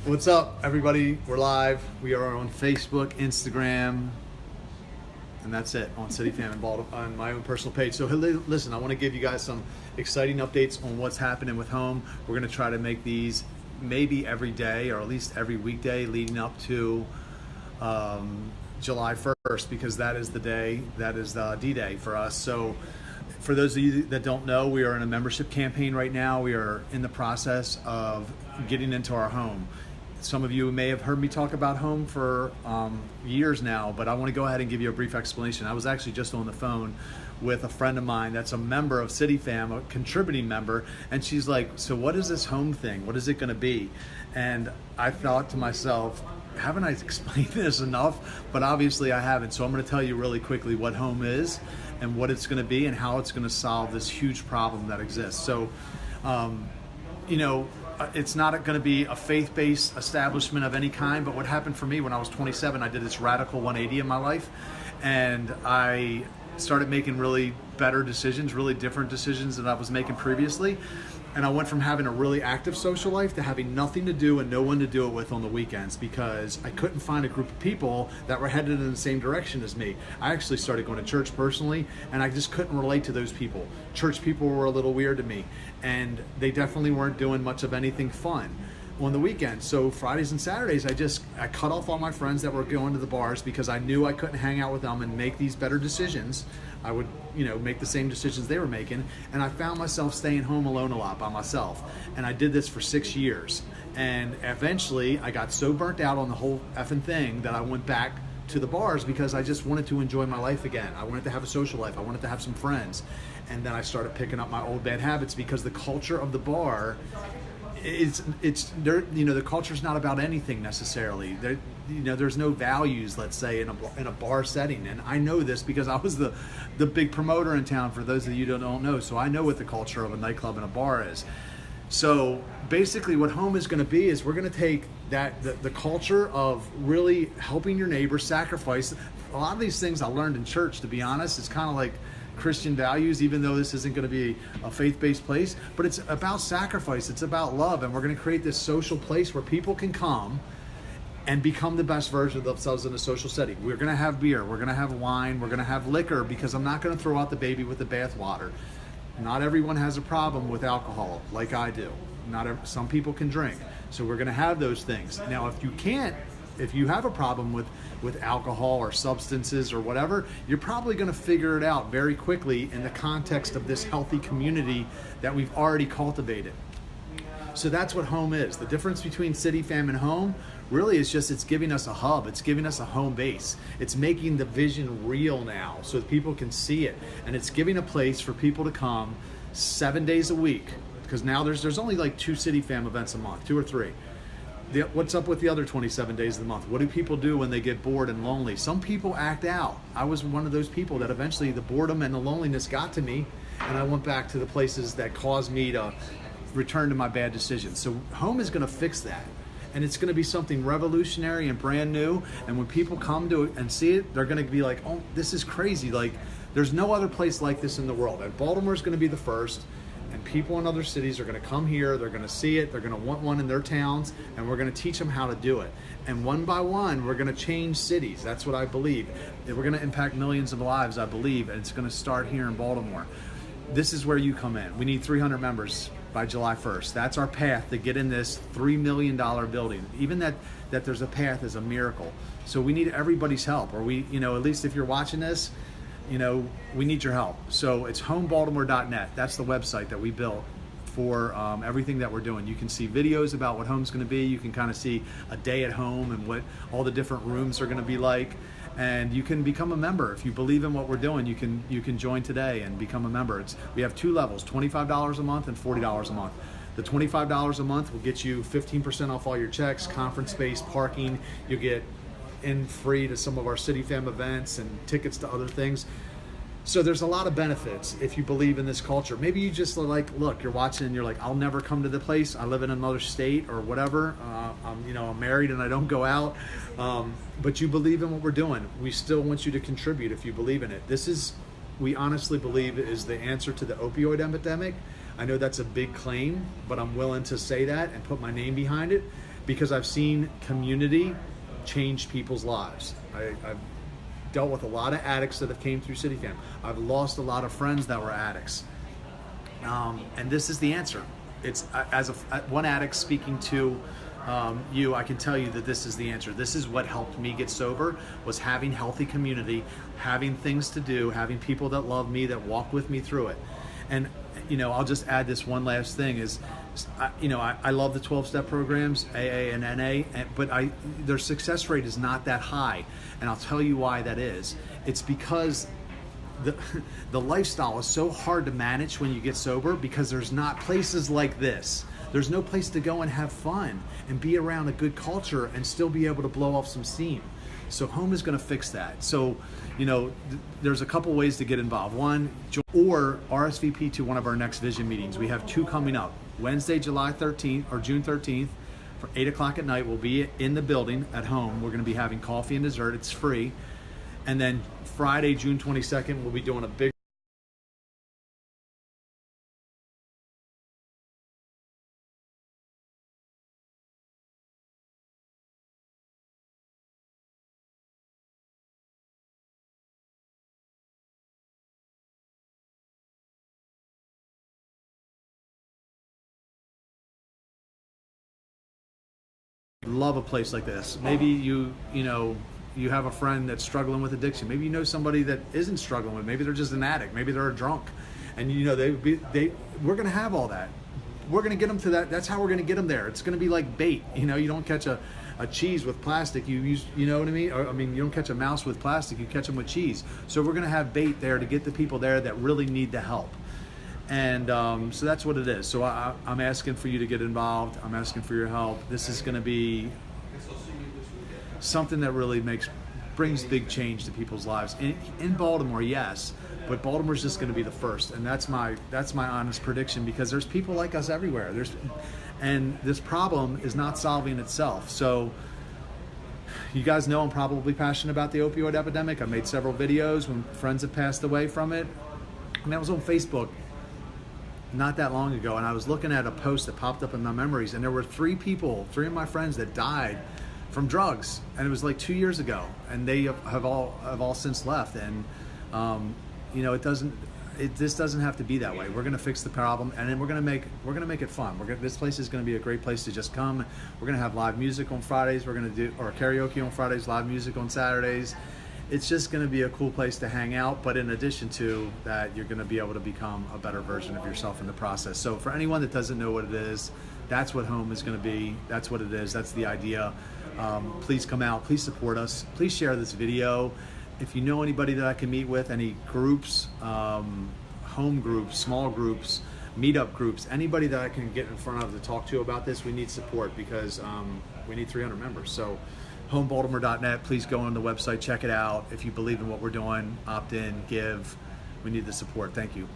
What's up, everybody? We're live. We are on Facebook, Instagram, and that's it, on City Fam and Baltimore, on my own personal page. So listen, I want to give you guys some exciting updates on what's happening with home. We're going to try to make these maybe every day, or at least every weekday leading up to July 1st, because that is the day, that is the D-Day for us. So for those of you that don't know, we are in a membership campaign right now. We are in the process of getting into our home. Some of you may have heard me talk about home for years now, but I want to go ahead and give you a brief explanation. I was actually just on the phone with a friend of mine that's a member of City Fam, a contributing member, and she's like, so what is this home thing? What is it going to be? And I thought to myself, haven't I explained this enough? But obviously I haven't. So I'm going to tell you really quickly what home is and what it's going to be and how it's going to solve this huge problem that exists. So, it's not going to be a faith-based establishment of any kind, but what happened for me when I was 27, I did this radical 180 in my life, and I started making really better decisions, really different decisions than I was making previously. And I went from having a really active social life to having nothing to do and no one to do it with on the weekends, because I couldn't find a group of people that were headed in the same direction as me. I actually started going to church personally, and I just couldn't relate to those people. Church people were a little weird to me, and they definitely weren't doing much of anything fun on the weekends. So Fridays and Saturdays, I cut off all my friends that were going to the bars, because I knew I couldn't hang out with them and make these better decisions. I would, make the same decisions they were making. And I found myself staying home alone a lot by myself. And I did this for 6 years. And eventually I got so burnt out on the whole effing thing that I went back to the bars, because I just wanted to enjoy my life again. I wanted to have a social life. I wanted to have some friends. And then I started picking up my old bad habits, because the culture of the bar, it's there. The culture's not about anything necessarily. There's no values, let's say, in a bar setting. And I know this because I was the big promoter in town, for those of you that don't know. So I know what the culture of a nightclub and a bar is. So basically what home is going to be is we're going to take the culture of really helping your neighbor, sacrifice. A lot of these things I learned in church, to be honest. It's kind of like Christian values, even though this isn't going to be a faith-based place, but it's about sacrifice, it's about love, and we're going to create this social place where people can come and become the best version of themselves in a social setting. We're going to have beer, we're going to have wine, we're going to have liquor, because I'm not going to throw out the baby with the bathwater. Not everyone has a problem with alcohol like I do. Some people can drink, so we're going to have those things. Now, if you have a problem with alcohol or substances or whatever, you're probably going to figure it out very quickly in the context of this healthy community that we've already cultivated. So that's what home is. The difference between City Fam and home really is just, it's giving us a hub. It's giving us a home base. It's making the vision real now so that people can see it. And it's giving a place for people to come 7 days a week, because now there's only like 2 City Fam events a month, 2 or 3. What's up with the other 27 days of the month? What do people do when they get bored and lonely? Some people act out. I was one of those people that eventually the boredom and the loneliness got to me, and I went back to the places that caused me to return to my bad decisions. So home is going to fix that, and it's going to be something revolutionary and brand new. And when people come to it and see it, they're going to be like, oh, this is crazy. Like, there's no other place like this in the world. And Baltimore is going to be the first. And people in other cities are going to come here, they're going to see it, they're going to want one in their towns, and we're going to teach them how to do it. And one by one, we're going to change cities. That's what I believe. We're going to impact millions of lives, I believe, and it's going to start here in Baltimore. This is where you come in. We need 300 members by July 1st. That's our path to get in this $3 million building. Even that there's a path is a miracle. So we need everybody's help, or at least if you're watching this, we need your help. So it's homebaltimore.net. That's the website that we built for everything that we're doing. You can see videos about what home's going to be. You can kind of see a day at home and what all the different rooms are going to be like. And you can become a member. If you believe in what we're doing, you can join today and become a member. We have 2 levels, $25 a month and $40 a month. The $25 a month will get you 15% off all your checks, conference space, parking. You'll get in free to some of our City Fam events and tickets to other things. So there's a lot of benefits if you believe in this culture. Maybe you just look, you're watching and you're like, I'll never come to the place. I live in another state or whatever. I'm married and I don't go out. But you believe in what we're doing. We still want you to contribute if you believe in it. We honestly believe is the answer to the opioid epidemic. I know that's a big claim, but I'm willing to say that and put my name behind it. because I've seen community change people's lives. I've dealt with a lot of addicts that have came through CityCamp. I've lost a lot of friends that were addicts. And this is the answer. It's as one addict speaking to you, I can tell you that this is the answer. This is what helped me get sober, was having healthy community, having things to do, having people that love me, that walk with me through it. And I'll just add this one last thing is, I love the 12-step programs, AA and NA, but their success rate is not that high. And I'll tell you why that is. It's because the lifestyle is so hard to manage when you get sober, because there's not places like this. There's no place to go and have fun and be around a good culture and still be able to blow off some steam. So home is going to fix that. So, there's a couple ways to get involved. One, or RSVP to one of our next vision meetings. We have 2 coming up. Wednesday, July 13th or June 13th for 8 o'clock at night. We'll be in the building at home. We're going to be having coffee and dessert. It's free. And then Friday, June 22nd, we'll be doing a big love a place like this. Maybe you have a friend that's struggling with addiction. Maybe you know somebody that isn't struggling with. Maybe they're just an addict. Maybe they're a drunk, and we're gonna have all that. We're gonna get them to that. That's how we're gonna get them there. It's gonna be like bait. You don't catch a cheese with plastic. You use, you know what I mean? You don't catch a mouse with plastic. You catch them with cheese. So we're gonna have bait there to get the people there that really need the help. And so that's what it is. So I'm asking for you to get involved. I'm asking for your help. This is going to be something that really brings big change to people's lives. In Baltimore, yes, but Baltimore's just going to be the first. And that's my honest prediction, because there's people like us everywhere. And this problem is not solving itself. So you guys know I'm probably passionate about the opioid epidemic. I made several videos when friends have passed away from it. And I was on Facebook not that long ago, and I was looking at a post that popped up in my memories, and there were 3 of my friends that died from drugs, and it was like 2 years ago, and they have all since left. And this doesn't have to be that way. We're going to fix the problem, and then we're going to make it fun. This place is going to be a great place to just come. We're going to have live music on Fridays. We're going to do karaoke on Fridays, live music on Saturdays. It's just going to be a cool place to hang out, but in addition to that, you're going to be able to become a better version of yourself in the process. So for anyone that doesn't know what it is, that's what home is going to be. That's what it is. That's the idea. Please come out. Please support us. Please share this video. If you know anybody that I can meet with, any groups, home groups, small groups, meetup groups, anybody that I can get in front of to talk to about this, we need support, because we need 300 members. So homebaltimore.net, please go on the website, check it out. If you believe in what we're doing, opt in, give. We need the support. Thank you.